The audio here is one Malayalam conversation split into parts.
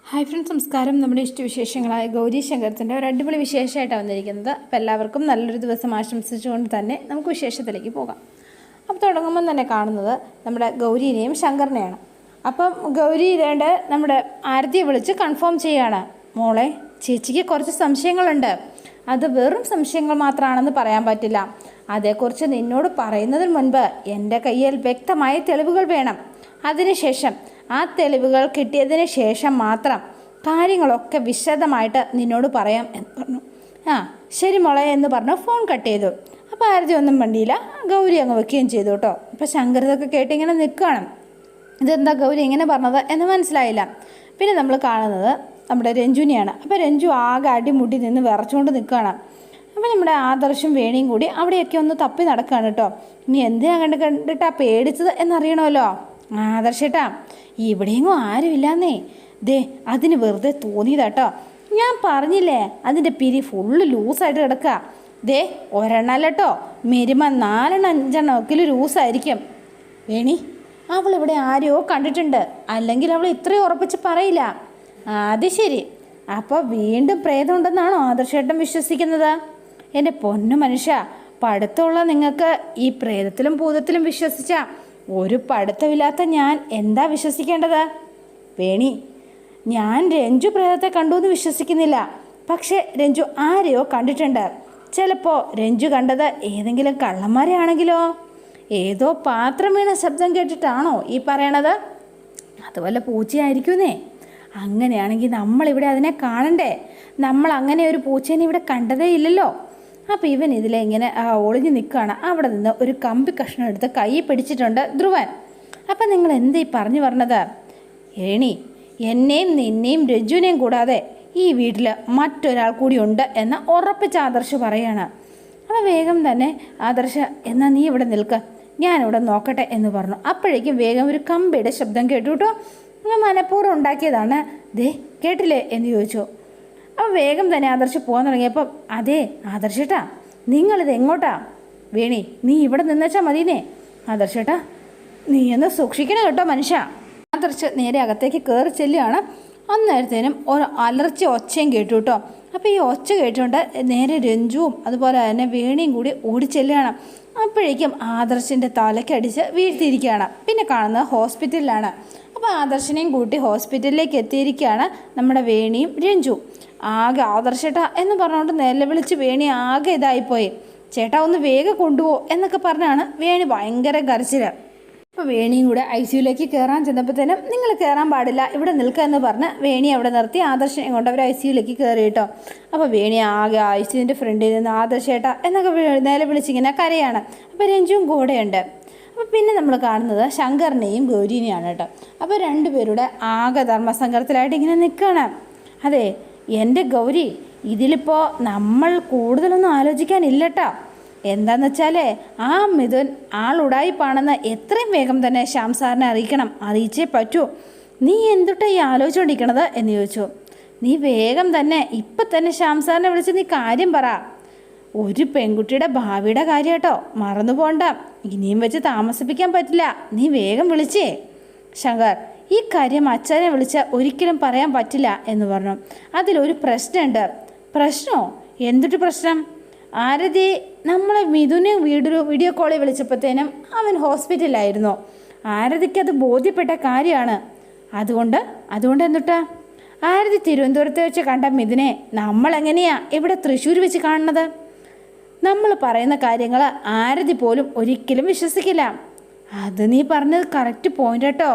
ഹായ് ഫ്രണ്ട്സ്, നമസ്കാരം. നമ്മുടെ ഇഷ്ടവിശേഷങ്ങളായ ഗൗരി ശങ്കരത്തിൻ്റെ ഒരു അടിപൊളി വിശേഷമായിട്ടാണ് വന്നിരിക്കുന്നത്. അപ്പോൾ എല്ലാവർക്കും നല്ലൊരു ദിവസം ആശംസിച്ചുകൊണ്ട് തന്നെ നമുക്ക് വിശേഷത്തിലേക്ക് പോകാം. അപ്പോൾ തുടങ്ങുമ്പം തന്നെ കാണുന്നത് നമ്മുടെ ഗൗരിനെയും ശങ്കറിനെയാണ്. അപ്പം ഗൗരി നമ്മുടെ ആരതിയെ വിളിച്ച് കൺഫേം ചെയ്യുകയാണ്. മോളെ, ചേച്ചിക്ക് കുറച്ച് സംശയങ്ങളുണ്ട്. അത് വെറും സംശയങ്ങൾ മാത്രമാണെന്ന് പറയാൻ പറ്റില്ല. അതേക്കുറിച്ച് നിന്നോട് പറയുന്നതിന് മുൻപ് എൻ്റെ കയ്യിൽ വ്യക്തമായ തെളിവുകൾ വേണം. അതിനുശേഷം ആ തെളിവുകൾ കിട്ടിയതിന് ശേഷം മാത്രം കാര്യങ്ങളൊക്കെ വിശദമായിട്ട് നിന്നോട് പറയാം എന്ന് പറഞ്ഞു. ശരി മോളെ എന്ന് പറഞ്ഞു ഫോൺ കട്ട് ചെയ്തു. അപ്പോൾ ആരതി ഒന്നും വണ്ടിയില്ല, ഗൗരി അങ്ങ് വെക്കുകയും ചെയ്തു കേട്ടോ. അപ്പോൾ ശങ്കർ ഇതൊക്കെ കേട്ടിങ്ങനെ നിൽക്കുകയാണ്. ഇതെന്താ ഗൗരി ഇങ്ങനെ പറഞ്ഞത് എന്ന് മനസ്സിലായില്ല. പിന്നെ നമ്മൾ കാണുന്നത് നമ്മുടെ രഞ്ജുവിനെയാണ്. അപ്പോൾ രഞ്ജു ആകെ അടിമുട്ടി നിന്ന് വിറച്ചുകൊണ്ട് നിൽക്കുകയാണ്. അപ്പോൾ നമ്മുടെ ആദർശും വേണിയും കൂടി അവിടെയൊക്കെ ഒന്ന് തപ്പി നടക്കുകയാണ് കേട്ടോ. ഇനി എന്തിനാ കണ്ടിട്ടാ പേടിച്ചത് എന്നറിയണമല്ലോ. ആദർശേട്ടാ, ഇവിടെയെങ്ങും ആരുമില്ലാന്നേ. ദേ, അതിന് വെറുതെ തോന്നിയതാട്ടോ. ഞാൻ പറഞ്ഞില്ലേ, അതിൻ്റെ പിരി ഫുള്ള് ലൂസായിട്ട് കിടക്കുക. ദേ, ഒരെണ്ണല്ലോ, മിനിമം 4-5 ഒക്കെ ലൂസായിരിക്കും. വേണി, അവളിവിടെ ആരെയോ കണ്ടിട്ടുണ്ട്, അല്ലെങ്കിൽ അവൾ ഇത്രയും ഉറപ്പിച്ച് പറയില്ല. അത് ശരി. അപ്പോൾ വീണ്ടും പ്രേതമുണ്ടെന്നാണോ ആദർശേട്ടൻ വിശ്വസിക്കുന്നത്? എൻ്റെ പൊന്നു മനുഷ്യ, പഠിത്തമുള്ള നിങ്ങൾക്ക് ഈ പ്രേതത്തിലും ഭൂതത്തിലും വിശ്വസിച്ച ഒരു പഠിത്തമില്ലാത്ത ഞാൻ എന്താ വിശ്വസിക്കേണ്ടത്? വേണി, ഞാൻ രഞ്ജു പ്രേതത്തെ കണ്ടു എന്ന് വിശ്വസിക്കുന്നില്ല. പക്ഷേ രഞ്ജു ആരെയോ കണ്ടിട്ടുണ്ട്. ചിലപ്പോൾ രഞ്ജു കണ്ടത് ഏതെങ്കിലും കള്ളന്മാരെ ആണെങ്കിലോ? ഏതോ പാത്രം വീണ ശബ്ദം കേട്ടിട്ടാണോ ഈ പറയണത്? അതുപോലെ പൂച്ചയായിരിക്കുന്നേ. അങ്ങനെയാണെങ്കിൽ നമ്മളിവിടെ അതിനെ കാണണ്ടേ? നമ്മൾ അങ്ങനെ ഒരു പൂച്ചേനെ ഇവിടെ കണ്ടതേ ഇല്ലല്ലോ. അപ്പോൾ ഇവൻ ഇതിലെ ഇങ്ങനെ ഒളിഞ്ഞു നിൽക്കുകയാണ്. അവിടെ നിന്ന് ഒരു കമ്പി കഷ്ണം എടുത്ത് കൈ പിടിച്ചിട്ടുണ്ട് ധ്രുവൻ. അപ്പം നിങ്ങൾ എന്തീ പറഞ്ഞു പറഞ്ഞത്? ഏണി, എന്നെയും നിന്നെയും രഞ്ജുവിനെയും കൂടാതെ ഈ വീട്ടിൽ മറ്റൊരാൾ കൂടി ഉണ്ട് എന്ന് ഉറപ്പിച്ച് ആദർശ് പറയാണ്. അപ്പോൾ വേഗം തന്നെ ആദർശ്, എന്നാൽ നീ ഇവിടെ നിൽക്കുക, ഞാനിവിടെ നോക്കട്ടെ എന്ന് പറഞ്ഞു. അപ്പോഴേക്കും വേഗം ഒരു കമ്പിയുടെ ശബ്ദം കേട്ടു കേട്ടോ. മനഃപൂർവ്വം ഉണ്ടാക്കിയതാണ്. ദേ, കേട്ടില്ലേ എന്ന് ചോദിച്ചു. അപ്പോൾ വേഗം തന്നെ ആദർശ് പോകാൻ തുടങ്ങിയപ്പം, അതേ ആദർശേട്ടാ, നിങ്ങളിത് എങ്ങോട്ടാ? വേണി, നീ ഇവിടെ നിന്നേച്ചാൽ മതിയേ. ആദർശേട്ടാ, നീ ഒന്ന് സൂക്ഷിക്കണം കേട്ടോ മനുഷ്യ. ആദർശ് നേരെ അകത്തേക്ക് കയറി ചെല്ലുകയാണ്. അന്നേരത്തേനും ഒരു അലർച്ച ഒച്ചയും കേട്ടു കേട്ടോ. അപ്പോൾ ഈ ഒച്ച കേട്ടുകൊണ്ട് നേരെ രഞ്ജുവും അതുപോലെ തന്നെ വേണിയും കൂടി ഓടിച്ചെല്ലുകയാണ്. അപ്പോഴേക്കും ആദർശിൻ്റെ തലക്കടിച്ച് വീഴ്ത്തിയിരിക്കുകയാണ്. പിന്നെ കാണുന്നത് ഹോസ്പിറ്റലിലാണ്. അപ്പോൾ ആദർശിനെയും കൂട്ടി ഹോസ്പിറ്റലിലേക്ക് എത്തിയിരിക്കുകയാണ് നമ്മുടെ വേണിയും രഞ്ജു. ആകെ ആദർശേട്ടാ എന്ന് പറഞ്ഞുകൊണ്ട് നിലവിളിച്ച് വേണി ആകെ ഇതായിപ്പോയി. ചേട്ടാ ഒന്ന് വേഗം കൊണ്ടുപോകും എന്നൊക്കെ പറഞ്ഞാണ് വേണി ഭയങ്കര കരച്ചിൽ. അപ്പോൾ വേണിയും കൂടെ ICUലേക്ക് കയറാൻ ചെന്നപ്പോഴത്തേനും നിങ്ങൾ കയറാൻ പാടില്ല, ഇവിടെ നിൽക്കുക എന്ന് പറഞ്ഞ് വേണി അവിടെ നിർത്തി ആദർശനെ കൊണ്ട് അവർ ICUലേക്ക് കയറി കേട്ടോ. അപ്പോൾ വേണി ആകെ ICUവിൻ്റെ ഫ്രണ്ടിൽ നിന്ന് ആദർശേട്ടാ എന്നൊക്കെ നിലവിളിച്ചിങ്ങനെ കരയാണ്. അപ്പോൾ രഞ്ജുവും കൂടെയുണ്ട്. അപ്പോൾ പിന്നെ നമ്മൾ കാണുന്നത് ശങ്കറിനെയും ഗൗരിനെയാണ് കേട്ടോ. അപ്പോൾ രണ്ടുപേരുടെ ആകെ ധർമ്മസങ്കടത്തിലായിട്ട് ഇങ്ങനെ നിൽക്കുകയാണ്. അതെ എൻ്റെ ഗൗരി, ഇതിലിപ്പോൾ നമ്മൾ കൂടുതലൊന്നും ആലോചിക്കാനില്ലട്ടോ. എന്താണെന്ന് വെച്ചാൽ ആ മിഥുൻ ആളുടായിപ്പാണെന്ന് എത്രയും വേഗം തന്നെ ശ്യാം സാറിനെ അറിയിക്കണം, അറിയിച്ചേ പറ്റൂ. നീ എന്തുട്ടാ ഈ ആലോചിച്ചുകൊണ്ടിരിക്കണത് എന്ന് ചോദിച്ചു. നീ വേഗം തന്നെ ഇപ്പം തന്നെ ശ്യാം സാറിനെ വിളിച്ച് നീ കാര്യം പറ. ഒരു പെൺകുട്ടിയുടെ ഭാവിയുടെ കാര്യം കേട്ടോ, മറന്നു പോണ്ട. ഇനിയും വെച്ച് താമസിപ്പിക്കാൻ പറ്റില്ല. നീ വേഗം വിളിച്ചേ. ശങ്കർ, ഈ കാര്യം അച്ഛനെ വിളിച്ച് ഒരിക്കലും പറയാൻ പറ്റില്ല എന്ന് പറഞ്ഞു. അതിലൊരു പ്രശ്നമുണ്ട്. പ്രശ്നമോ? എന്തൊരു പ്രശ്നം? ആരതി നമ്മളെ മിഥുനെ വീഡിയോ കോളിൽ വിളിച്ചപ്പോഴത്തേനും അവൻ ഹോസ്പിറ്റലിലായിരുന്നു. ആരതിക്ക് അത് ബോധ്യപ്പെട്ട കാര്യമാണ്. അതുകൊണ്ട് എന്തുട്ടാ? ആരതി തിരുവനന്തപുരത്ത് വെച്ച് കണ്ട മിഥുനെ നമ്മളെങ്ങനെയാ ഇവിടെ തൃശ്ശൂർ വെച്ച് കാണുന്നത്? നമ്മൾ പറയുന്ന കാര്യങ്ങൾ ആരതി പോലും ഒരിക്കലും വിശ്വസിക്കില്ല. അത് നീ പറഞ്ഞത് കറക്റ്റ് പോയിന്റ് കേട്ടോ.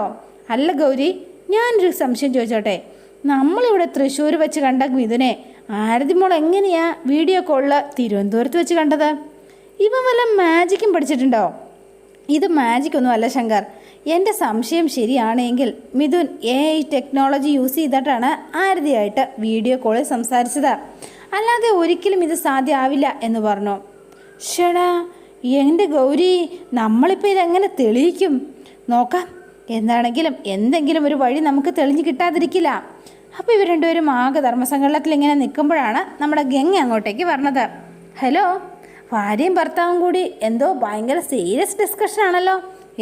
അല്ല ഗൗരി, ഞാനൊരു സംശയം ചോദിച്ചോട്ടെ. നമ്മളിവിടെ തൃശ്ശൂർ വെച്ച് കണ്ട മിഥുനെ ആരതി മോൾ എങ്ങനെയാ വീഡിയോ കോളിൽ തിരുവനന്തപുരത്ത് വെച്ച് കണ്ടത്? ഇവൻ വല്ല മാജിക്കും പഠിച്ചിട്ടുണ്ടോ? ഇത് മാജിക്കൊന്നും അല്ല ശങ്കർ. എൻ്റെ സംശയം ശരിയാണെങ്കിൽ മിഥുൻ AI ടെക്നോളജി യൂസ് ചെയ്തിട്ടാണ് ആരതിയായിട്ട് വീഡിയോ കോളിൽ സംസാരിച്ചത്. അല്ലാതെ ഒരിക്കലും ഇത് സാധ്യമാവില്ല എന്ന് പറഞ്ഞു. ഷടാ, എൻ്റെ ഗൗരി, നമ്മളിപ്പോൾ ഇതെങ്ങനെ തെളിയിക്കും? നോക്കാം. എന്താണെങ്കിലും എന്തെങ്കിലും ഒരു വഴി നമുക്ക് തെളിഞ്ഞ് കിട്ടാതിരിക്കില്ല. അപ്പോൾ ഇവർ രണ്ടുപേരും ആകെ ധർമ്മസങ്കടത്തിൽ ഇങ്ങനെ നിൽക്കുമ്പോഴാണ് നമ്മുടെ ഗംഗ അങ്ങോട്ടേക്ക് പറഞ്ഞത്. ഹലോ, ഭാര്യയും ഭർത്താവും കൂടി എന്തോ ഭയങ്കര സീരിയസ് ഡിസ്കഷൻ ആണല്ലോ.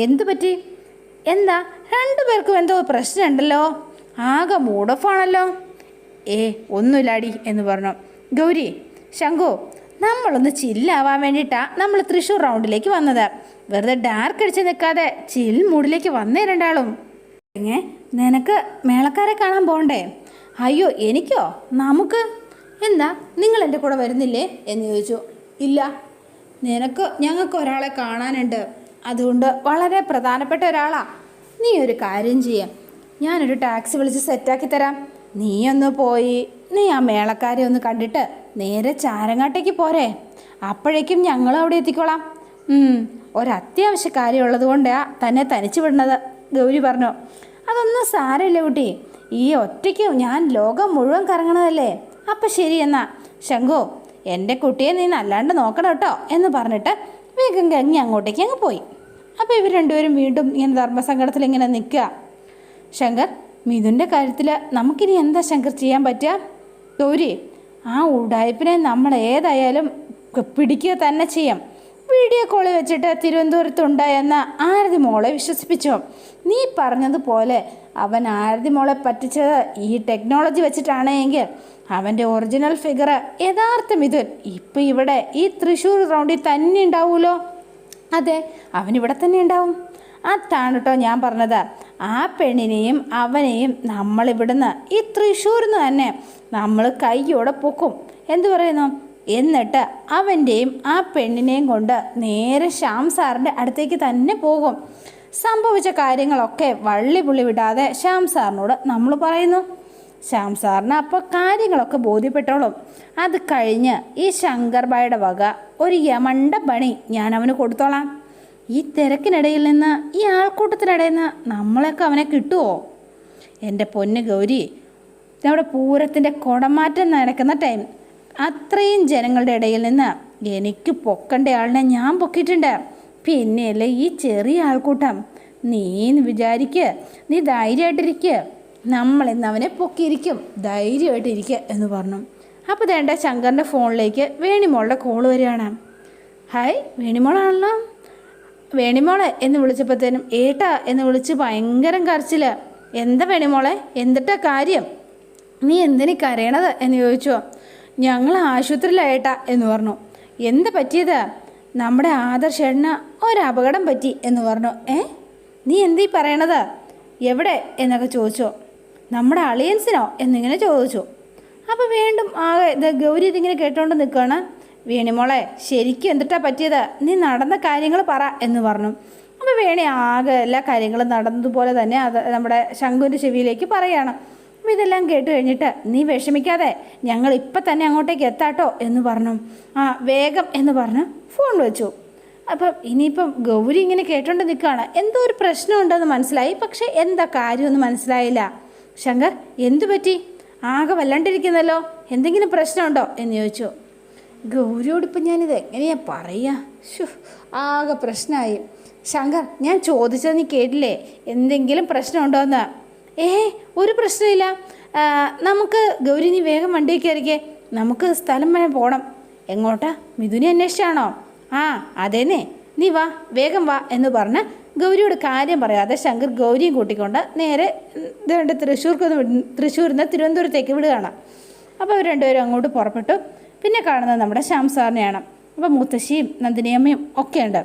എന്തു പറ്റി? എന്താ, രണ്ടുപേർക്കും എന്തോ പ്രശ്നമുണ്ടല്ലോ. ആകെ മൂഡ് ഓഫ് ആണല്ലോ. ഒന്നുമില്ലാടി എന്ന് പറഞ്ഞു. ഗൗരി, ശംഖു, നമ്മളൊന്ന് ചില്ലാവാൻ വേണ്ടിയിട്ടാണ് നമ്മൾ തൃശ്ശൂർ റൗണ്ടിലേക്ക് വന്നത്. വെറുതെ ഡാർക്ക് അടിച്ച് നിൽക്കാതെ ചിൽ മൂഡിലേക്ക് വന്നേ രണ്ടാളും. നിനക്ക് മേളക്കാരെ കാണാൻ പോകണ്ടേ? അയ്യോ എനിക്കോ? നമുക്ക് എന്താ, നിങ്ങൾ എൻ്റെ കൂടെ വരുന്നില്ലേ എന്ന് ചോദിച്ചു. ഇല്ല, ഞങ്ങൾക്ക് ഒരാളെ കാണാനുണ്ട്, അതുകൊണ്ട് വളരെ പ്രധാനപ്പെട്ട ഒരാളാ. നീ ഒരു കാര്യം ചെയ്യാം, ഞാനൊരു ടാക്സി വിളിച്ച് സെറ്റാക്കി തരാം. നീയൊന്ന് പോയി ആ മേളക്കാരെ ഒന്ന് കണ്ടിട്ട് നേരെ ചാരങ്ങാട്ടേക്ക് പോരെ. അപ്പോഴേക്കും ഞങ്ങൾ അവിടെ എത്തിക്കോളാം. ഒരത്യാവശ്യ കാര്യമുള്ളത് കൊണ്ടാണ് തന്നെ തനിച്ച് വിടുന്നത്, ഗൗരി പറഞ്ഞു. അതൊന്നും സാരമില്ല കുട്ടി, ഈ ഒറ്റയ്ക്ക് ഞാൻ ലോകം മുഴുവൻ കറങ്ങണതല്ലേ. അപ്പം ശരി എന്നാ ശംഖു, എൻ്റെ കുട്ടിയെ നീ നല്ലാണ്ട് നോക്കണം കേട്ടോ എന്ന് പറഞ്ഞിട്ട് വേഗം കങ്ങി അങ്ങോട്ടേക്ക് അങ്ങ് പോയി. അപ്പോൾ ഇവർ രണ്ടുപേരും വീണ്ടും ഇങ്ങനെ ധർമ്മസങ്കടത്തിൽ ഇങ്ങനെ നിൽക്കുക. ശങ്കർ, മിഥുൻ്റെ കാര്യത്തിൽ നമുക്കിനി എന്താ ശങ്കർ ചെയ്യാൻ പറ്റുക? ഗൗരി, ആ ഉടായ്പിനെ നമ്മൾ ഏതായാലും പിടിക്കുക തന്നെ ചെയ്യാം. വീഡിയോ കോളിൽ വെച്ചിട്ട് തിരുവനന്തപുരത്തുണ്ടായെന്ന ആരതി മോളെ വിശ്വസിപ്പിച്ചോ? നീ പറഞ്ഞതുപോലെ അവൻ ആരതി മോളെ പറ്റിച്ചത് ഈ ടെക്നോളജി വെച്ചിട്ടാണെങ്കിൽ അവൻ്റെ ഒറിജിനൽ ഫിഗർ യഥാർത്ഥ മിഥുൻ ഇപ്പം ഇവിടെ ഈ തൃശ്ശൂർ റൗണ്ടിൽ തന്നെ ഉണ്ടാവുമല്ലോ. അതെ, അവനിവിടെ തന്നെ ഉണ്ടാവും. അതാണ് കേട്ടോ ഞാൻ പറഞ്ഞത്. ആ പെണ്ണിനെയും അവനെയും നമ്മളിവിടുന്ന് ഈ തൃശ്ശൂരിൽ നിന്ന് തന്നെ നമ്മൾ കൈയോടെ പൊക്കും. എന്തു പറയുന്നു? എന്നിട്ട് അവൻ്റെയും ആ പെണ്ണിനെയും കൊണ്ട് നേരെ ശ്യാം സാറിൻ്റെ അടുത്തേക്ക് തന്നെ പോകും. സംഭവിച്ച കാര്യങ്ങളൊക്കെ വള്ളി പുള്ളി വിടാതെ ശ്യാം സാറിനോട് നമ്മൾ പറയുന്നു. ശ്യാം സാറിന് അപ്പോൾ കാര്യങ്ങളൊക്കെ ബോധ്യപ്പെട്ടോളും. അത് കഴിഞ്ഞ് ഈ ശങ്കർബായുടെ വക ഒരു യമണ്ട പണി ഞാൻ അവന് കൊടുത്തോളാം. ഈ തിരക്കിനിടയിൽ നിന്ന്, ഈ ആൾക്കൂട്ടത്തിനിടയിൽ നിന്ന് നമ്മളൊക്കെ അവനെ കിട്ടുമോ? എൻ്റെ പൊന്ന് ഗൗരി, നമ്മുടെ പൂരത്തിൻ്റെ കുടമാറ്റം നടക്കുന്ന ടൈം, അത്രയും ജനങ്ങളുടെ ഇടയിൽ നിന്ന് എനിക്ക് പൊക്കേണ്ട ആളിനെ ഞാൻ പൊക്കിയിട്ടുണ്ട്. പിന്നെയല്ലേ ഈ ചെറിയ ആൾക്കൂട്ടം. നീ വിചാരിക്കുക, നീ ധൈര്യമായിട്ടിരിക്കുക, നമ്മളിന്ന് അവനെ പൊക്കിയിരിക്കും, ധൈര്യമായിട്ടിരിക്കുക എന്ന് പറഞ്ഞു. അപ്പോൾ വേണ്ട ശങ്കറിൻ്റെ ഫോണിലേക്ക് വേണിമോളുടെ കോൾ വരികയാണ്. ഹായ്, വേണിമോളാണല്ലോ. വേണിമോളെ എന്ന് വിളിച്ചപ്പോഴത്തേനും ഏട്ടാ എന്ന് വിളിച്ച് ഭയങ്കരം കരച്ചിൽ. എന്താ വേണിമോളെ, എന്തിട്ടാ കാര്യം? നീ എന്തിനീ കരയണത് എന്ന് ചോദിച്ചു. ഞങ്ങൾ ആശുപത്രിയിലേട്ടാ എന്ന് പറഞ്ഞു. എന്താ പറ്റിയത്? നമ്മുടെ ആദർശേട്ടന് ഒരപകടം പറ്റി എന്ന് പറഞ്ഞു. നീ എന്തീ പറയണത്? എവിടെ എന്നൊക്കെ ചോദിച്ചു. നമ്മുടെ അളിയൻസിനോ എന്നിങ്ങനെ ചോദിച്ചു. അപ്പോൾ വീണ്ടും ആകെ ഗൗരി ഇതിങ്ങനെ കേട്ടോണ്ട് നിൽക്കുകയാണ്. വേണിമോളെ, ശരിക്കും എന്തിട്ടാ പറ്റിയത്? നീ നടന്ന കാര്യങ്ങൾ പറ എന്ന് പറഞ്ഞു. അപ്പോൾ വേണി ആകെ എല്ലാ കാര്യങ്ങളും നടന്നതുപോലെ തന്നെ അത് നമ്മുടെ ശംഖുവിൻ്റെ ചെവിയിലേക്ക് പറയുകയാണ്. അപ്പോൾ ഇതെല്ലാം കേട്ട് കഴിഞ്ഞിട്ട് നീ വിഷമിക്കാതെ ഞങ്ങൾ ഇപ്പം തന്നെ അങ്ങോട്ടേക്ക് എത്താട്ടോ എന്ന് പറഞ്ഞു. വേഗം എന്ന് പറഞ്ഞ് ഫോൺ വെച്ചു. അപ്പം ഇനിയിപ്പം ഗൗരി ഇങ്ങനെ കേട്ടോണ്ട് നിൽക്കുകയാണ്. എന്തോ ഒരു പ്രശ്നമുണ്ടെന്ന് മനസ്സിലായി, പക്ഷേ എന്താ കാര്യമൊന്നും മനസ്സിലായില്ല. ശങ്കർ, എന്തു പറ്റി? ആകെ വല്ലാണ്ടിരിക്കുന്നല്ലോ, എന്തെങ്കിലും പ്രശ്നമുണ്ടോ എന്ന് ചോദിച്ചു. ഗൗരിയോടിപ്പം ഞാനിത് എങ്ങനെയാണ് പറയുക? ആകെ പ്രശ്നമായി. ശങ്കർ, ഞാൻ ചോദിച്ചത് നീ കേട്ടില്ലേ? എന്തെങ്കിലും പ്രശ്നമുണ്ടോ എന്ന്? ഒരു പ്രശ്നമില്ല. നമുക്ക് ഗൗരി, നീ വേഗം വണ്ടിയിൽ കയറിക്കേ, നമുക്ക് സ്ഥലം വരെ പോകണം. എങ്ങോട്ടാ? മിഥുനെ അന്വേഷിച്ചാണോ? അതേന്നെ, നീ വാ, വേഗം വാ എന്ന് പറഞ്ഞ് ഗൗരിയോട് കാര്യം പറയാതെ ശങ്കർ ഗൗരിയും കൂട്ടിക്കൊണ്ട് നേരെ തൃശ്ശൂരിൽ നിന്ന് തിരുവനന്തപുരത്തേക്ക് വിടുകയാണ്. അപ്പോൾ അവർ രണ്ടുപേരും അങ്ങോട്ട് പുറപ്പെട്ടു. പിന്നെ കാണുന്നത് നമ്മുടെ ശ്യാം സാറിനെയാണ്. അപ്പോൾ മുത്തശ്ശിയും നന്ദിനിയമ്മയും ഒക്കെ ഉണ്ട്.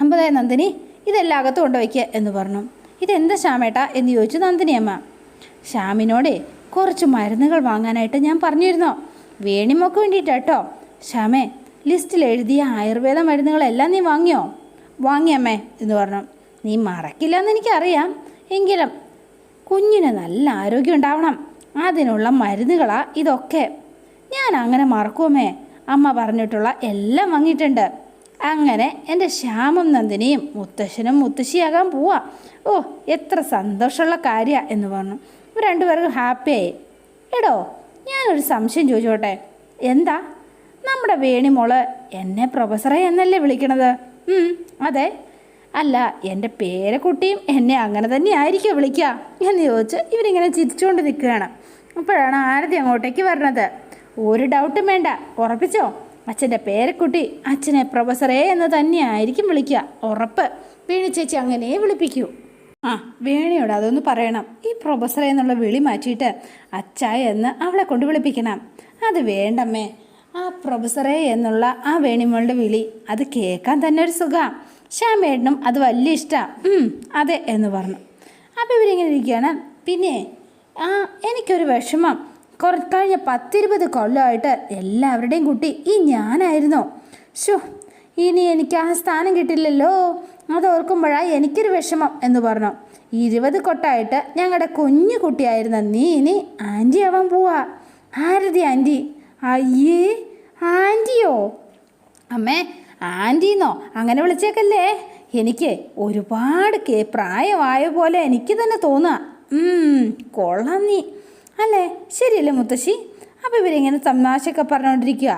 അപ്പോൾ അതായത് നന്ദിനി, ഇതെല്ലാം അകത്ത് കൊണ്ടുവയ്ക്കുക എന്ന് പറഞ്ഞു. ഇതെന്താ ശ്യാമേട്ടാ എന്ന് ചോദിച്ചു നന്ദിനിയമ്മ. ശ്യാമിനോടെ കുറച്ച് മരുന്നുകൾ വാങ്ങാനായിട്ട് ഞാൻ പറഞ്ഞിരുന്നോ? വേണിമൊക്കെ വേണ്ടിയിട്ടോ. ശ്യാമേ, ലിസ്റ്റിൽ എഴുതിയ ആയുർവേദ മരുന്നുകളെല്ലാം നീ വാങ്ങിയോ? വാങ്ങിയമ്മേ എന്ന് പറഞ്ഞു. നീ മറക്കില്ല എന്ന് എനിക്കറിയാം, എങ്കിലും കുഞ്ഞിന് നല്ല ആരോഗ്യം ഉണ്ടാവണം, അതിനുള്ള മരുന്നുകളാ ഇതൊക്കെ. ഞാൻ അങ്ങനെ മറക്കുമേ? അമ്മ പറഞ്ഞിട്ടുള്ള എല്ലാം വാങ്ങിയിട്ടുണ്ട്. അങ്ങനെ എൻ്റെ ശ്യാമും നന്ദിനിയും മുത്തശ്ശനും മുത്തശ്ശിയാകാൻ പോവാ. എത്ര സന്തോഷമുള്ള കാര്യമാണ് എന്ന് പറഞ്ഞു. ഇവർ രണ്ടുപേർക്കും ഹാപ്പിയായി. എടോ, ഞാനൊരു സംശയം ചോദിച്ചോട്ടെ? എന്താ? നമ്മുടെ വേണിമോള് എന്നെ പ്രൊഫസറെ എന്നല്ലേ വിളിക്കണത്? അതെ. അല്ല, എൻ്റെ പേരക്കുട്ടിയും എന്നെ അങ്ങനെ തന്നെ ആയിരിക്കും വിളിക്കുക എന്ന് ചോദിച്ച് ഇവരിങ്ങനെ ചിരിച്ചുകൊണ്ട് നിൽക്കുകയാണ്. അപ്പോഴാണ് ആരതി അങ്ങോട്ടേക്ക് വരണത്. ഒരു ഡൗട്ടും വേണ്ട, ഉറപ്പിച്ചോ, അച്ഛൻ്റെ പേരക്കുട്ടി അച്ഛനെ പ്രൊഫസറെ എന്ന് തന്നെയായിരിക്കും വിളിക്കുക, ഉറപ്പ്. വേണി ചേച്ചി അങ്ങനെ വിളിപ്പിക്കൂ. ആ വേണിയോട് അതൊന്ന് പറയണം. ഈ പ്രൊഫസറെ എന്നുള്ള വിളി മാറ്റിയിട്ട് അച്ചായ എന്ന് അവളെ കൊണ്ട് വിളിപ്പിക്കണം. അത് വേണ്ടമ്മേ, ആ പ്രൊഫസറെ എന്നുള്ള ആ വേണിമോളുടെ വിളി അത് കേൾക്കാൻ തന്നെ ഒരു സുഖമാണ്. ശ്യാമേട്ടനും അത് വലിയ ഇഷ്ടമാണ്. അതെ എന്ന് പറഞ്ഞു. അപ്പോൾ ഇവരിങ്ങനെ ഇരിക്കുകയാണ്. പിന്നെ എനിക്കൊരു വിഷമം, കഴിഞ്ഞ 10-20 കൊല്ലമായിട്ട് എല്ലാവരുടെയും കുട്ടി ഈ ഞാനായിരുന്നു. ഷോ, ഇനി എനിക്ക് ആ സ്ഥാനം കിട്ടില്ലല്ലോ, അതോർക്കുമ്പോഴാണ് എനിക്കൊരു വിഷമം എന്ന് പറഞ്ഞു. 20 കൊട്ടായിട്ട് ഞങ്ങളുടെ കുഞ്ഞു കുട്ടിയായിരുന്ന നീ ഇനി ആൻറ്റി ആവാൻ പോവാ. ആരതി ആൻറ്റി? അയ്യേ, ആൻറ്റിയോ? അമ്മേ, ആൻറ്റീന്നോ അങ്ങനെ വിളിച്ചേക്കല്ലേ. എനിക്ക് ഒരുപാട് പ്രായമായ പോലെ എനിക്ക് തന്നെ തോന്നുക. കൊള്ളാം നീ അല്ലേ, ശരിയല്ലേ മുത്തശ്ശി? അപ്പോൾ ഇവരിങ്ങനെ തമാശയൊക്കെ പറഞ്ഞുകൊണ്ടിരിക്കുക.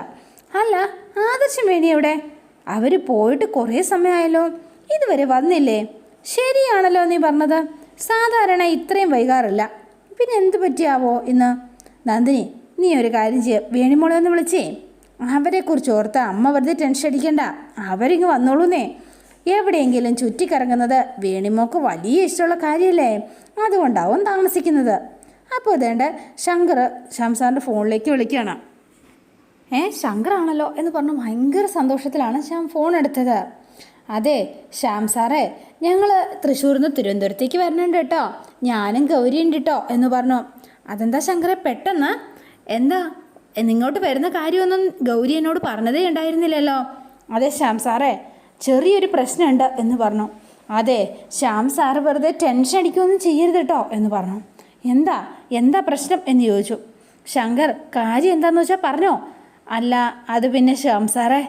അല്ല, ആദർശം വേണി എവിടെ? അവർ പോയിട്ട് കുറേ സമയമായല്ലോ, ഇതുവരെ വന്നില്ലേ? ശരിയാണല്ലോ നീ പറഞ്ഞത്, സാധാരണ ഇത്രയും വൈകാറില്ല. പിന്നെ എന്ത് പറ്റിയാവോ ഇന്ന്? നന്ദിനി, നീ ഒരു കാര്യം ചെയ്യ, വേണിമോളെ ഒന്ന് വിളിച്ചേ. അവരെക്കുറിച്ച് ഓർത്ത് അമ്മ വെറുതെ ടെൻഷൻ അടിക്കണ്ട, അവരിങ്ങ് വന്നോളൂന്നേ. എവിടെയെങ്കിലും ചുറ്റിക്കറങ്ങുന്നത് വേണിമോക്ക് വലിയ ഇഷ്ടമുള്ള കാര്യമല്ലേ, അതുകൊണ്ടാവും താമസിക്കുന്നത്. അപ്പോൾ ഇതേണ്ട ശങ്കർ ശ്യാംസാറിൻ്റെ ഫോണിലേക്ക് വിളിക്കുകയാണ്. ശങ്കറാണല്ലോ എന്ന് പറഞ്ഞു ഭയങ്കര സന്തോഷത്തിലാണ് ശ്യാം ഫോൺ എടുത്തത്. അതെ ശ്യാം സാറേ, ഞങ്ങൾ തൃശ്ശൂരിൽ നിന്ന് തിരുവനന്തപുരത്തേക്ക് വരണുണ്ട് കേട്ടോ, ഞാനും ഗൗരിയുണ്ട് കേട്ടോ എന്ന് പറഞ്ഞു. അതെന്താ ശങ്കറെ പെട്ടെന്ന്? എന്താ നിങ്ങോട്ട് വരുന്ന കാര്യമൊന്നും ഗൗരി എന്നോട് പറഞ്ഞതേ ഉണ്ടായിരുന്നില്ലല്ലോ. അതെ ശ്യാം സാറേ, ചെറിയൊരു പ്രശ്നമുണ്ട് എന്ന് പറഞ്ഞു. അതെ ശ്യാം സാറ് വെറുതെ ടെൻഷൻ അടിക്കുകയൊന്നും ചെയ്യരുത് കേട്ടോ എന്ന് പറഞ്ഞു. എന്താ പ്രശ്നം എന്ന് ചോദിച്ചു. ശങ്കർ, കാര്യം എന്താണെന്ന് വെച്ചാൽ പറഞ്ഞോ. അല്ല, അത് പിന്നെ ശ്യാം സാറേ,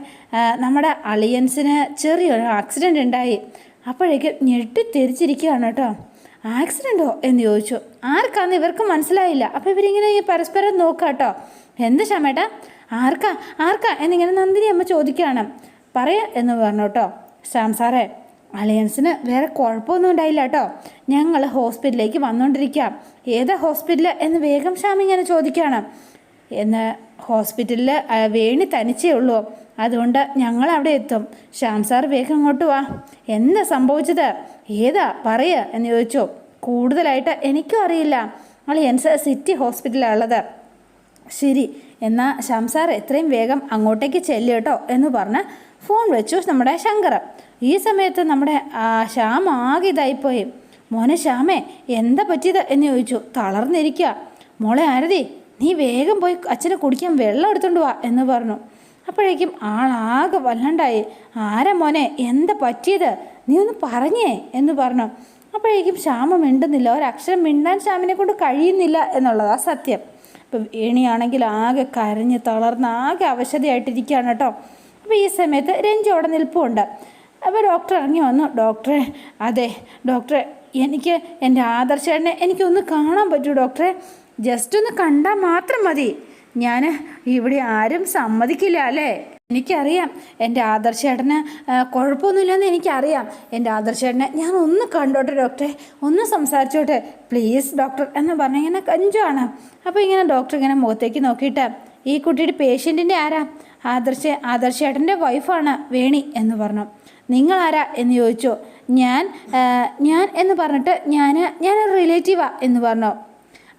നമ്മുടെ അളിയൻസിന് ചെറിയൊരു ആക്സിഡൻ്റ് ഉണ്ടായി. അപ്പോഴേക്ക് ഞെട്ടിത്തിരിച്ചിരിക്കുകയാണ് കേട്ടോ. ആക്സിഡൻറ്റോ എന്ന് ചോദിച്ചു. ആർക്കാന്ന് ഇവർക്ക് മനസ്സിലായില്ല. അപ്പോൾ ഇവരിങ്ങനെ പരസ്പരം നോക്കുക കേട്ടോ. എന്ത് ശ്യാമേട്ടാ, ആർക്കാ എന്നിങ്ങനെ നന്ദിനി അമ്മ ചോദിക്കുകയാണ്. പറയാ എന്ന് പറഞ്ഞു കേട്ടോ. ശ്യാം സാറേ, അലയൻസിന് വേറെ കുഴപ്പമൊന്നും ഉണ്ടായില്ല കേട്ടോ, ഞങ്ങൾ ഹോസ്പിറ്റലിലേക്ക് വന്നുകൊണ്ടിരിക്കാം. ഏതാ ഹോസ്പിറ്റൽ എന്ന് വേഗം ശ്യാം ഇങ്ങനെ ചോദിക്കുകയാണ്. എന്ന് ഹോസ്പിറ്റലിൽ വേണി തനിച്ചേ ഉള്ളൂ, അതുകൊണ്ട് ഞങ്ങൾ അവിടെ എത്തും. ശ്യാം സാർ വേഗം അങ്ങോട്ട് വാ. എന്താ സംഭവിച്ചത്, ഏതാ പറയുക എന്ന് ചോദിച്ചു. കൂടുതലായിട്ട് എനിക്കും അറിയില്ല, അളിയൻസ് സിറ്റി ഹോസ്പിറ്റലാണ് ഉള്ളത്. ശരി, എന്നാൽ ശ്യാം സാർ എത്രയും വേഗം അങ്ങോട്ടേക്ക് ചെല്ലു കേട്ടോ എന്ന് പറഞ്ഞ് ഫോൺ വെച്ചു നമ്മുടെ ശങ്കർ. ഈ സമയത്ത് നമ്മുടെ ശ്യാം ആകെ ഇതായിപ്പോയി. മോനെ ശ്യാമേ, എന്താ പറ്റിയത് എന്ന് ചോദിച്ചു. തളർന്നിരിക്കുക. മോളെ ആരതി, നീ വേഗം പോയി അച്ഛനെ കുടിക്കാൻ വെള്ളം എടുത്തുകൊണ്ട് വാ എന്ന് പറഞ്ഞു. അപ്പോഴേക്കും ആളാകെ വല്ലാണ്ടായി. ആരാ മോനെ, എന്താ പറ്റിയത്, നീ ഒന്ന് പറഞ്ഞേ എന്ന് പറഞ്ഞു. അപ്പോഴേക്കും ശ്യാമ മിണ്ടുന്നില്ല, ഒരക്ഷരം മിണ്ടാൻ ശ്യാമിനെ കൊണ്ട് കഴിയുന്നില്ല എന്നുള്ളതാണ് സത്യം. ഇപ്പം വേണിയാണെങ്കിൽ ആകെ കരഞ്ഞ് തളർന്ന് ആകെ അവശതയായിട്ടിരിക്കുകയാണ് കേട്ടോ. അപ്പോൾ ഈ സമയത്ത് രഞ്ജി അവിടെ നിൽപ്പുണ്ട്. അപ്പോൾ ഡോക്ടർ ഇറങ്ങി വന്നു. ഡോക്ടറെ, അതെ ഡോക്ടറെ, എനിക്ക് എൻ്റെ ആദർശേട്ടനെ എനിക്കൊന്ന് കാണാൻ പറ്റൂ ഡോക്ടറെ, ജസ്റ്റ് ഒന്ന് കണ്ടാൽ മാത്രം മതി. ഞാൻ ഇവിടെ ആരും സമ്മതിക്കില്ല അല്ലേ? എനിക്കറിയാം എൻ്റെ ആദർശേട്ടന് കുഴപ്പമൊന്നുമില്ലെന്ന് എനിക്കറിയാം. എൻ്റെ ആദർശേട്ടനെ ഞാൻ ഒന്ന് കണ്ടോട്ടെ ഡോക്ടറെ, ഒന്ന് സംസാരിച്ചോട്ടെ പ്ലീസ് ഡോക്ടർ എന്ന് പറഞ്ഞിങ്ങനെ കഞ്ചുവാണ്. അപ്പോൾ ഇങ്ങനെ ഡോക്ടർ ഇങ്ങനെ മുഖത്തേക്ക് നോക്കിയിട്ട്, ഈ കുട്ടിയുടെ പേഷ്യൻറ്റിൻ്റെ ആരാ? ആദർശേട്ടൻ്റെ വൈഫാണ് വേണി എന്ന് പറഞ്ഞു. നിങ്ങളാരാ എന്ന് ചോദിച്ചു. ഞാൻ എന്ന് പറഞ്ഞിട്ട് ഞാനൊരു റിലേറ്റീവാ എന്ന് പറഞ്ഞു.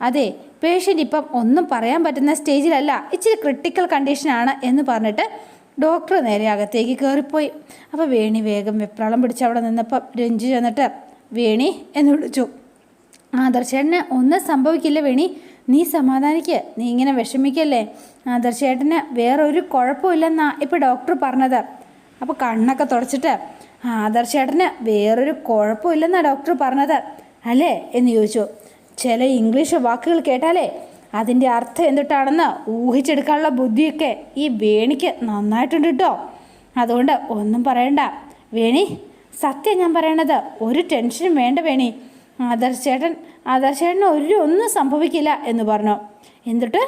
അതെ, പേഷ്യൻ്റ് ഇപ്പം ഒന്നും പറയാൻ പറ്റുന്ന സ്റ്റേജിലല്ല, ഇച്ചിരി ക്രിട്ടിക്കൽ കണ്ടീഷനാണ് എന്ന് പറഞ്ഞിട്ട് ഡോക്ടർ നേരെ അകത്തേക്ക് കയറിപ്പോയി. അപ്പോൾ വേണി വേഗം വെപ്രാളം പിടിച്ച് അവിടെ നിന്നപ്പം രഞ്ജു ചെന്നിട്ട് വേണി എന്ന് വിളിച്ചു. ആദർശേട്ടന് ഒന്നും സംഭവിക്കില്ല വേണി, നീ സമാധാനിക്ക്, നീ ഇങ്ങനെ വിഷമിക്കല്ലേ, ആദർശേട്ടന് വേറൊരു കുഴപ്പമില്ലെന്നാ ഇപ്പോൾ ഡോക്ടർ പറഞ്ഞത്. അപ്പോൾ കണ്ണൊക്കെ തുടച്ചിട്ട്, ആദർശേട്ടന് വേറൊരു കുഴപ്പമില്ലെന്നാണ് ഡോക്ടർ പറഞ്ഞത് അല്ലേ എന്ന് ചോദിച്ചു. ചില ഇംഗ്ലീഷ് വാക്കുകൾ കേട്ടാലേ അതിൻ്റെ അർത്ഥം എന്തിട്ടാണെന്ന് ഊഹിച്ചെടുക്കാനുള്ള ബുദ്ധിയൊക്കെ ഈ വേണിക്ക് നന്നായിട്ടുണ്ട് കേട്ടോ. അതുകൊണ്ട് ഒന്നും പറയണ്ട വേണി, സത്യം ഞാൻ പറയണത്, ഒരു ടെൻഷനും വേണ്ട വേണി, ആദർശേട്ടന് ഒന്നും സംഭവിക്കില്ല എന്ന് പറഞ്ഞു. എന്നിട്ട്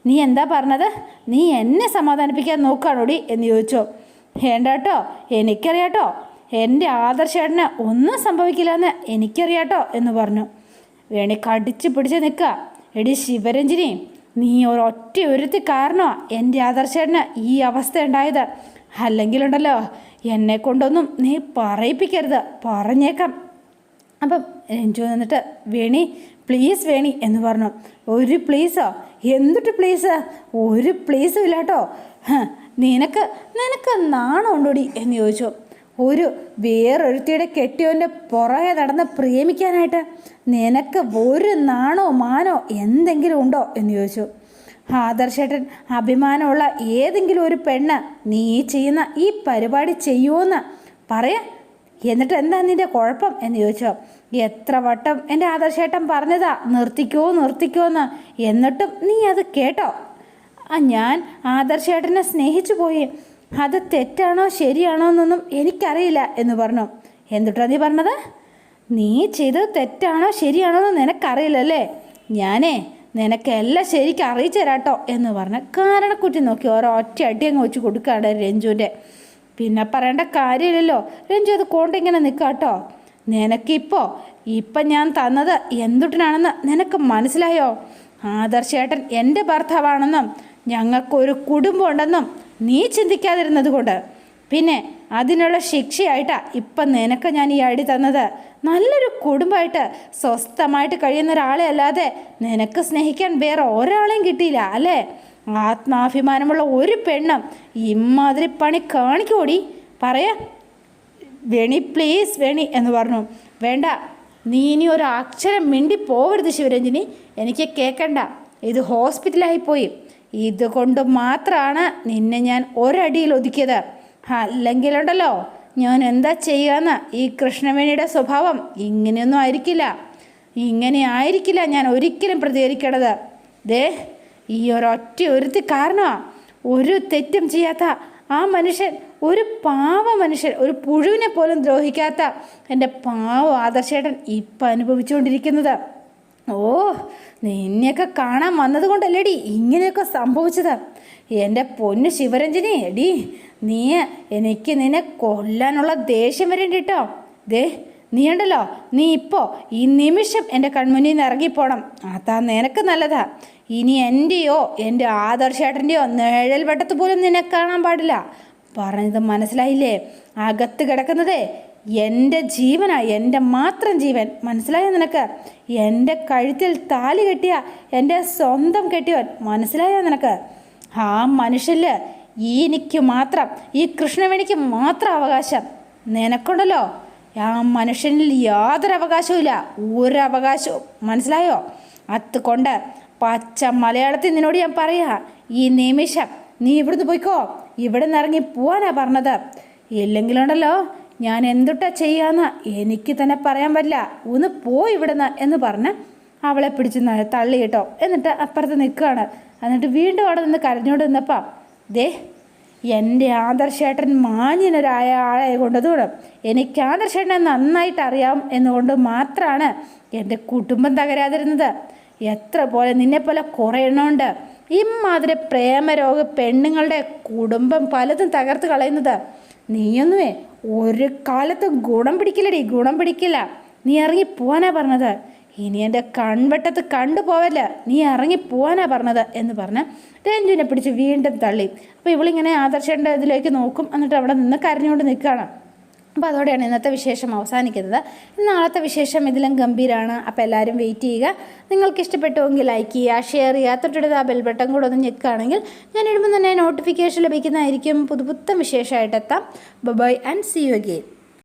നീ എന്താ പറഞ്ഞത്, നീ എന്നെ സമാധാനിപ്പിക്കാൻ നോക്കുകയാണോടി എന്ന് ചോദിച്ചു. വേണ്ട കേട്ടോ, എനിക്കറിയാട്ടോ, എൻ്റെ ആദർശേട്ടന് ഒന്നും സംഭവിക്കില്ല എന്ന് എനിക്കറിയാട്ടോ എന്ന് പറഞ്ഞു. വേണി കടിച്ച് പിടിച്ച് നിൽക്കുക. എടി ശിവരഞ്ജിനി, നീ ഒരൊറ്റ ഒരുത്തി കാരണമാണ് എൻ്റെ ആദർശേട്ടന് ഈ അവസ്ഥ ഉണ്ടായത്. അല്ലെങ്കിലുണ്ടല്ലോ, എന്നെ കൊണ്ടൊന്നും നീ പറയിപ്പിക്കരുത്, പറഞ്ഞേക്കാം. അപ്പം രഞ്ജു എന്നിട്ട് വേണി പ്ലീസ് വേണി എന്ന് പറഞ്ഞു. ഒരു പ്ലീസോ? എന്തിട്ട് പ്ലീസ്? ഒരു പ്ലീസും ഇല്ല കേട്ടോ. നിനക്ക് നാണം ഉണ്ടോടി എന്ന് ചോദിച്ചു. ഒരു വേറൊരുത്തിയുടെ കെട്ടിയോൻ്റെ പുറകെ നടന്ന് പ്രേമിക്കാനായിട്ട് നിനക്ക് ഒരു നാണോ മാനോ എന്തെങ്കിലും ഉണ്ടോ എന്ന് ചോദിച്ചു. ആദർശേട്ടൻ അഭിമാനമുള്ള ഏതെങ്കിലും ഒരു പെണ്ണ് നീ ചെയ്യുന്ന ഈ പരിപാടി ചെയ്യുമോയെന്ന് പറയാ. എന്നിട്ട് എന്താ നിൻ്റെ കുഴപ്പം എന്ന് ചോദിച്ചോ. എത്ര വട്ടം എൻ്റെ ആദർശേട്ടൻ പറഞ്ഞതാ നിർത്തിക്കോന്ന്, എന്നിട്ടും നീ അത് കേട്ടോ? ഞാൻ ആദർശേട്ടനെ സ്നേഹിച്ചു പോയി. അത് തെറ്റാണോ ശരിയാണോ എന്നൊന്നും എനിക്കറിയില്ല എന്ന് പറഞ്ഞു. എന്നിട്ടാ നീ പറഞ്ഞത്? നീ ചെയ്തത് തെറ്റാണോ ശരിയാണോ എന്ന് നിനക്കറിയില്ലല്ലേ? ഞാനേ നിനക്കെല്ലാം ശരിക്കും അറിയിച്ചു തരാട്ടോ എന്ന് പറഞ്ഞ് കാരണക്കുറ്റി നോക്കി ഓരോ ഒറ്റ അടി അങ്ങ് വെച്ച് കൊടുക്കുകയാണ് രഞ്ജുവിൻ്റെ. പിന്നെ പറയേണ്ട കാര്യമില്ലല്ലോ, രഞ്ജു അത് കൊണ്ടിങ്ങനെ നിൽക്കാട്ടോ. ഇപ്പം ഞാൻ തന്നത് എന്തുട്ടിനാണെന്ന് നിനക്ക് മനസ്സിലായോ? ആദർശേട്ടൻ എൻ്റെ ഭർത്താവാണെന്നും ഞങ്ങൾക്കൊരു കുടുംബം ഉണ്ടെന്നും നീ ചിന്തിക്കാതിരുന്നത് കൊണ്ട് പിന്നെ അതിനുള്ള ശിക്ഷയായിട്ടാണ് ഇപ്പം നിനക്ക് ഞാൻ ഈ അടി തന്നത്. നല്ലൊരു കുടുംബമായിട്ട് സ്വസ്ഥമായിട്ട് കഴിയുന്ന ഒരാളെ അല്ലാതെ നിനക്ക് സ്നേഹിക്കാൻ വേറെ ഒരാളെയും കിട്ടിയില്ല അല്ലേ? ആത്മാഭിമാനമുള്ള ഒരു പെണ്ണും ഇമാതിരി പണി കാണിക്കോടി പറയാ. വേണി പ്ലീസ് വേണി എന്ന് പറഞ്ഞു. വേണ്ട, നീ ഇനി ഒരു അക്ഷരം മിണ്ടി പോകരുത് ശിവരഞ്ജിനി, എനിക്ക് കേൾക്കണ്ട. ഇത് ഹോസ്പിറ്റലായിപ്പോയി. ഇതുകൊണ്ട് മാത്രമാണ് നിന്നെ ഞാൻ ഒരടിയിൽ ഒതുക്കിയത്. അല്ലെങ്കിലുണ്ടല്ലോ ഞാൻ എന്താ ചെയ്യാന്ന്. ഈ കൃഷ്ണവേണിയുടെ സ്വഭാവം ഇങ്ങനെ ആയിരിക്കില്ല ഞാൻ ഒരിക്കലും പ്രതികരിക്കണത്. ദേ ഈ ഒരൊറ്റ ഒരുത്തി കാരണമാണ് ഒരു തെറ്റും ചെയ്യാത്ത ആ മനുഷ്യൻ, ഒരു പാവ മനുഷ്യൻ, ഒരു പുഴുവിനെ പോലും ദ്രോഹിക്കാത്ത എൻ്റെ പാവ ആദർശേട്ടൻ ഇപ്പം അനുഭവിച്ചുകൊണ്ടിരിക്കുന്നത്. ഓ, നിന്നെയൊക്കെ കാണാൻ വന്നത് കൊണ്ടല്ലേടി ഇങ്ങനെയൊക്കെ സംഭവിച്ചത്. എൻ്റെ പൊന്ന് ശിവരഞ്ജനി, എടി എനിക്ക് നിന്നെ കൊല്ലാനുള്ള ദേഷ്യം വരേണ്ടി കേട്ടോ. നീ ഉണ്ടല്ലോ, നീ ഇപ്പോൾ ഈ നിമിഷം എൻ്റെ കൺമുന്നിൽ നിന്ന് ഇറങ്ങിപ്പോണം. അതാ നിനക്ക് നല്ലതാ. ഇനി എൻ്റെയോ എൻ്റെ ആദർശേട്ടൻ്റെയോ നിഴൽ വെട്ടത്ത് പോലും നിന്നെ കാണാൻ പാടില്ല. പറഞ്ഞത് മനസ്സിലായില്ലേ? അകത്ത് കിടക്കുന്നതേ എൻ്റെ ജീവനാ, എൻ്റെ മാത്രം ജീവൻ. മനസ്സിലായോ നിനക്ക്? എൻ്റെ കഴുത്തിൽ താലി കെട്ടിയ എൻ്റെ സ്വന്തം കെട്ടിയവൻ. മനസ്സിലായോ നിനക്ക്? ആ മനുഷ്യനിൽ എനിക്ക് മാത്രം, ഈ കൃഷ്ണവേണിക്ക് മാത്രം അവകാശം. നിനക്കുണ്ടല്ലോ ആ മനുഷ്യനിൽ യാതൊരു അവകാശവും ഇല്ല, ഒരവകാശവും. മനസ്സിലായോ? അതുകൊണ്ട് പച്ച മലയാളത്തിൽ നിന്നോട് ഞാൻ പറയാ, ഈ നിമിഷം നീ ഇവിടുന്ന് പോയിക്കോ. ഇവിടെ നിന്ന് ഇറങ്ങി പോവാനാ പറഞ്ഞത്. ഇല്ലെങ്കിലുണ്ടല്ലോ ഞാൻ എന്തുട്ടാ ചെയ്യാന്ന് എനിക്ക് തന്നെ പറയാൻ പറ്റില്ല. ഒന്ന് പോയി ഇവിടുന്ന് എന്ന് പറഞ്ഞ് അവളെ പിടിച്ച് തള്ളി കേട്ടോ. എന്നിട്ട് അപ്പുറത്ത് നിൽക്കുകയാണ്. എന്നിട്ട് വീണ്ടും അവിടെ നിന്ന് കരഞ്ഞോണ്ട് നിന്നപ്പം എൻ്റെ ആദർശേട്ടൻ മാന്യനരായ ആളെ കൊണ്ടതുകൊണ്ട് എനിക്ക് ആദർശേട്ടനെ നന്നായിട്ട് അറിയാം എന്നുകൊണ്ട് മാത്രമാണ് എൻ്റെ കുടുംബം തകരാതിരുന്നത്. എത്ര പോലെ നിന്നെപ്പോലെ കുറേ എണ്ണമുണ്ട് ഇമ്മാതിരി പ്രേമരോഗ പെണ്ണുങ്ങളുടെ കുടുംബം പലതും തകർത്ത് കളയുന്നത്. നീയൊന്നുമേ ഒരു കാലത്തും ഗുണം പിടിക്കില്ല. നീ ഇറങ്ങി പോവാനാ പറഞ്ഞത്. ഇനി എൻ്റെ കൺവെട്ടത്ത് കണ്ടുപോവല്ല, നീ ഇറങ്ങി പോവാനാ പറഞ്ഞത് എന്ന് പറഞ്ഞ് രഞ്ജുവിനെ പിടിച്ച് വീണ്ടും തള്ളി. അപ്പോൾ ഇവളിങ്ങനെ ആദർശേട്ടൻ്റെ ഇതിലേക്ക് നോക്കും. എന്നിട്ട് അവിടെ നിന്ന് കരഞ്ഞുകൊണ്ട് നിൽക്കുകയാണ്. അപ്പോൾ അതോടെയാണ് ഇന്നത്തെ വിശേഷം അവസാനിക്കുന്നത്. നാളത്തെ വിശേഷം ഇതിലും ഗംഭീരമാണ്. അപ്പോൾ എല്ലാവരും വെയിറ്റ് ചെയ്യുക. നിങ്ങൾക്ക് ഇഷ്ടപ്പെട്ടുവെങ്കിൽ ലൈക്ക് ചെയ്യുക, ഷെയർ ചെയ്യുക, തൊട്ടടുത്ത് ആ ബെൽ ബട്ടൺ കൂടെ ഒന്ന് ഞെക്കുകയാണെങ്കിൽ ഞാൻ ഇടുമ്പോൾ തന്നെ നോട്ടിഫിക്കേഷൻ ലഭിക്കുന്നതായിരിക്കും. പുതുപുത്തൻ വിശേഷമായിട്ടെത്താം. Bye and see you again.